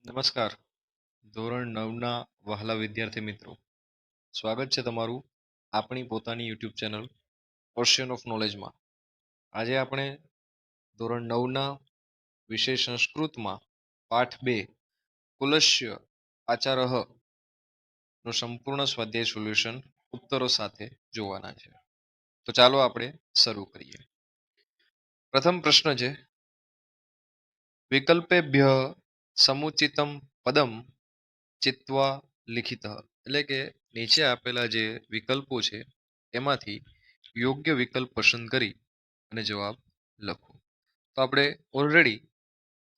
નમસ્કાર. ધોરણ 9ના વહાલા વિદ્યાર્થી મિત્રો, સ્વાગત છે તમારું આપણી પોતાની યુટ્યુબ ચેનલ ઓશિયન ઓફ નોલેજમાં. આજે આપણે ધોરણ 9ના વિષય સંસ્કૃતમાં પાઠ 2 કુલસ્ય આચારઃ નું સંપૂર્ણ સ્વાધ્યાય સોલ્યુશન ઉત્તરો સાથે જોવાના છે. તો ચાલો આપણે શરૂ કરીએ. પ્રથમ પ્રશ્ન છે, વિકલ્પેભ્ય સમુચિતમ પદમ ચિત્વા લિખિત, એટલે કે નીચે આપેલા જે વિકલ્પો છે એમાંથી યોગ્ય વિકલ્પ પસંદ કરી અને જવાબ લખો. તો આપણે ઓલરેડી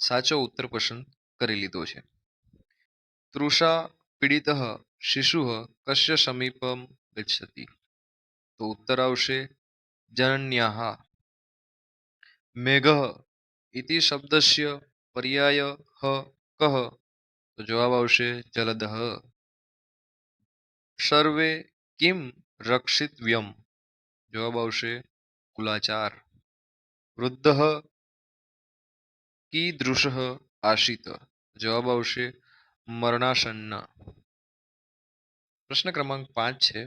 સાચો ઉત્તર પસંદ કરી લીધો છે. તૃષા પીડિત શિશુ કસ્ય સમીપમ ગચ્છતિ, તો ઉત્તર આવશે જનન્યાહ. મેઘ ઇતિ શબ્દસ્ય પર્યાય કહ, તો જવાબ આવશે જલદઃ. સર્વે કિમ રક્ષિતવ્યમ, જવાબ આવશે કુલાચાર. વૃદ્ધ કીદૃશ આશિત, જવાબ આવશે મરણાસન્ન. પ્રશ્ન ક્રમાંક 5 છે,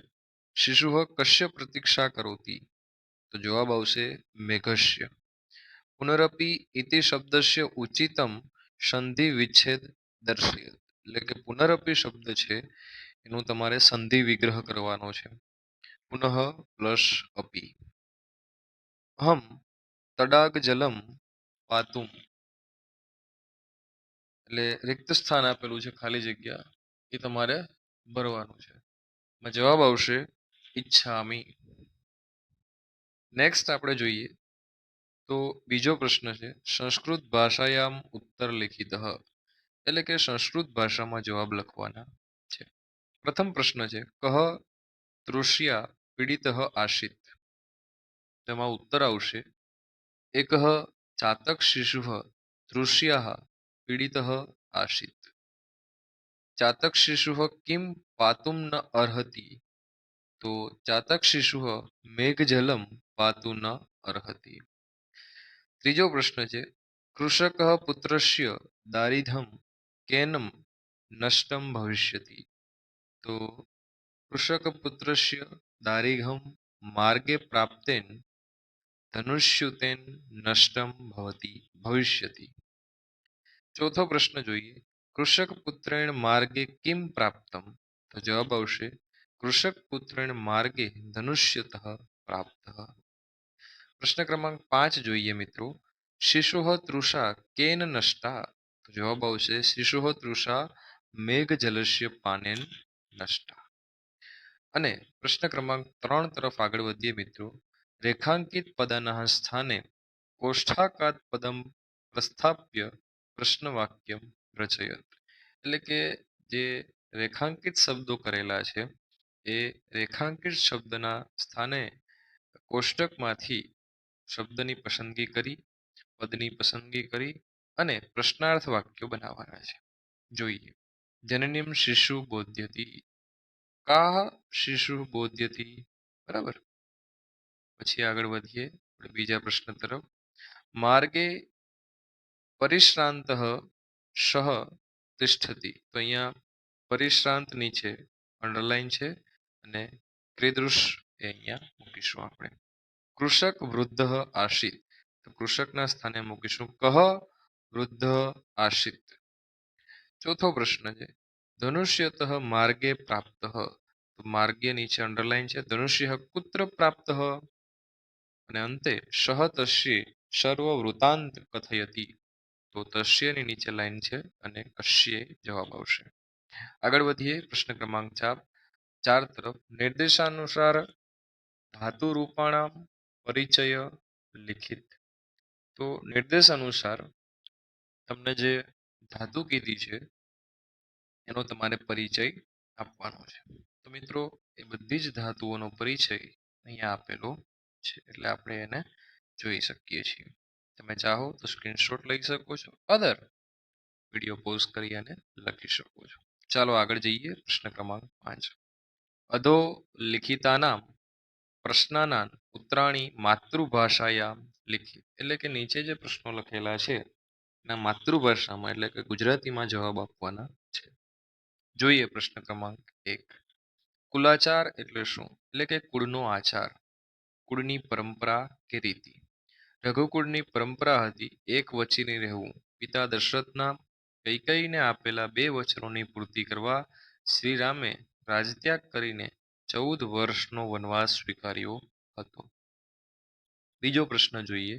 શિશુ કસ્ય પ્રતીક્ષા કરોતિ, તો જવાબ આવશે મેઘસ્ય. પુનરપી ઇતિ શબ્દસ્ય ઉચિતમ સંધિ વિચ્છેદ દર્શયત, એટલે કે પુનરપી શબ્દ છે એનું તમારે સંધિ વિગ્રહ કરવાનો છે. પુનઃ પ્લસ અપી. અહમ તડાગ જલમ પાતુમ, એટલે રિક્ત સ્થાન આપેલું છે, ખાલી જગ્યા એ તમારે ભરવાનું છે. જવાબ આવશે ઈચ્છામી. નેક્સ્ટ આપણે જોઈએ તો બીજો પ્રશ્ન છે, સંસ્કૃત ભાષાયામ ઉત્તર લિખિત, એટલે કે સંસ્કૃત ભાષામાં જવાબ લખવાના છે. પ્રથમ પ્રશ્ન છે, કહ તૃષ્યા પીડિત આશિત, તેમાં ઉત્તર આવશે એક ચાતક શિશુ તૃષ્યા પીડિત આશિત. ચાતક શિશુ કિમ પાતુમ ન અર્હતિ, તો ચાતક શિશુ મેઘજલમ પાતુ ન અર્હતિ. ત્રીજો પ્રશ્ન છે, કૃષક પુત્રસ્ય દારિદ્ર્યમ કેનમ નષ્ટમ ભવિષ્યતિ, તો કૃષક પુત્રસ્ય દારિદ્ર્યમ માર્ગે પ્રાપ્તેન ધનુષ્યુતેન નષ્ટમ ભવિષ્યતિ. ચોથો પ્રશ્ન જોઈએ, કૃષક પુત્રેણ માર્ગે કિમ પ્રાપ્તમ, તો જવાબ આવશે કૃષક પુત્રેણ માર્ગે ધનુષ્યતઃ પ્રાપ્ત. પ્રશ્ન ક્રમાંક 5 જોઈએ મિત્રો, શિશુ તૃષા કેન નષ્ટા, તો જવાબ આવશે શિશુ તૃષા મેઘ જલસ્ય પાનેન નષ્ટા. અને પ્રશ્ન ક્રમાંક 3 તરફ આગળ વધીએ મિત્રો, રેખાંકિત પદના સ્થાને કોષ્ઠાકાત પદમ પ્રસ્થાપ્ય પ્રશ્ન વાક્યમ રચયત, એટલે કે જે રેખાંકિત શબ્દો કરેલા છે એ રેખાંકિત શબ્દના સ્થાને કોષ્ટકમાંથી શબ્દની પસંદગી કરી, પદની પસંદગી કરી અને પ્રશ્નાર્થ વાક્યો બનાવવાના છે. જોઈએ, જનનીમ શિશુ બોધ્યતી, કાહ શિશુ બોધ્યતી, બરાબર. પછી આગળ વધીએ બીજા પ્રશ્ન તરફ, માર્ગે પરિશ્રાંત સહ તિષ્ઠતિ, તો અહીંયા પરિશ્રાંત નીચે અંડરલાઈન છે અને ક્રીદૃશ એ અહીંયા મૂકીશું આપણે. કૃષક વૃદ્ધ આશિત, તો કૃષકના સ્થાને મૂકીશું કહ વૃદ્ધ આશિત. ચોથો પ્રશ્ન છે, ધનુષ્યતઃ માર્ગે પ્રાપ્ત, તો માર્ગે નીચે અંડરલાઈન છે, ધનુષ્ય કુત્ર પ્રાપ્ત, અને અંતે સહ તસ્ય સર્વ વૃતાંત કથયતી, તો તસ્યની નીચે લાઈન છે અને કશ્ય જવાબ આવશે. આગળ વધીએ પ્રશ્ન ક્રમાંક 4 તરફ, નિર્દેશાનુસાર ધાતુ રૂપાણામ પરિચય લિખિત, તો નિર્દેશ અનુસાર તમને જે ધાતુ કીધી છે એનો તમારે પરિચય આપવાનો છે. તો મિત્રો એ બધી જ ધાતુઓનો પરિચય અહીંયા આપેલો છે, એટલે આપણે એને જોઈ શકીએ છીએ. તમે ચાહો તો સ્ક્રીનશોટ લઈ શકો છો, અધર વિડીયો પોઝ કરી અને લખી શકો છો. ચાલો આગળ જઈએ પ્રશ્ન ક્રમાંક 5, અધો લિખિતાનામ પ્રશ્નાના ઉત્તરાણી માતૃભાષાયામ લિખિત, એટલે કે નીચે જે પ્રશ્નો લખેલા છે ના માતૃભાષામાં એટલે કે ગુજરાતીમાં જવાબ આપવાના છે. જોઈએ પ્રશ્ન ક્રમાંક 1. કુલાચાર એટલે શું? એટલે કે કુળનો આચાર, કુળની પરંપરા કે રીતિ. રઘુકુળની પરંપરા હતી એક વચીને રહેવું. પિતા દશરથના કૈકેયીને આપેલા 2 વચનોની પૂર્તિ કરવા શ્રીરામે રાજત્યાગ કરીને 14 વર્ષનો વનવાસ સ્વીકાર્યો હતો. બીજો પ્રશ્ન જોઈએ.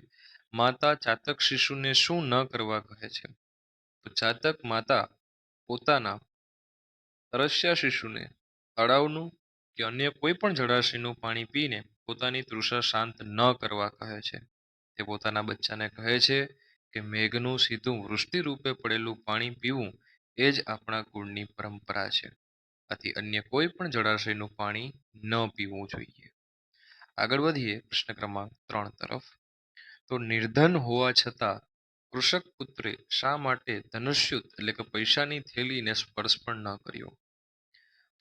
માતા ચાતક શિશુને શું ન કરવા કહે છે? તો ચાતક માતા પોતાના તરસ્યા શિશુને તળાવનું કે અન્ય કોઈ પણ જળાશયનું પાણી પીને પોતાની તૃષા શાંત ન કરવા કહે છે. તે પોતાના બચ્ચાને કહે છે કે મેઘનું સીધું વૃષ્ટિ રૂપે પડેલું પાણી પીવું એ જ આપણા કુળની પરંપરા છે. આથી અન્ય કોઈ પણ જળાશયનું પાણી ન પીવું જોઈએ. આગળ વધીએ પ્રશ્ન ક્રમાંક 3 તરફ. તો નિર્ધન હોવા છતાં કૃષક પુત્રે શા માટે ધનુષ્યુદ્ધ એટલે કે પૈસાની થેલીને સ્પર્શ પણ ન કર્યો?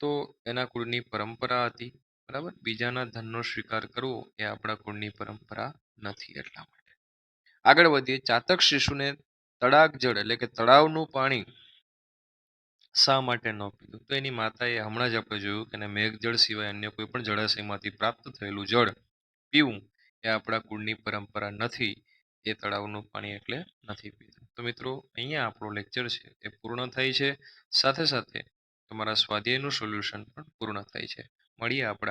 તો એના કુળની પરંપરા હતી. બરાબર, બીજાના ધનનો સ્વીકાર કરવો એ આપણા કુળની પરંપરા નથી એટલા માટે. આગળ વધીએ. ચાતક શિશુને તડાગ જળ એટલે કે તળાવનું પાણી શા માટે ન પીધું? તો એની માતાએ હમણાં જ આપણે જોયું કે મેઘજળ સિવાય અન્ય કોઈ પણ જળાશયમાંથી પ્રાપ્ત થયેલું જળ પીવું એ આપણા કુળની પરંપરા નથી. એ તળાવનું પાણી એટલે નથી પીધું. તો મિત્રો, અહીંયા આપણો લેક્ચર છે એ પૂર્ણ થાય છે. સાથે સાથે તમારા સ્વાધ્યાયનું સોલ્યુશન પણ પૂર્ણ થાય છે. મળીએ આપણે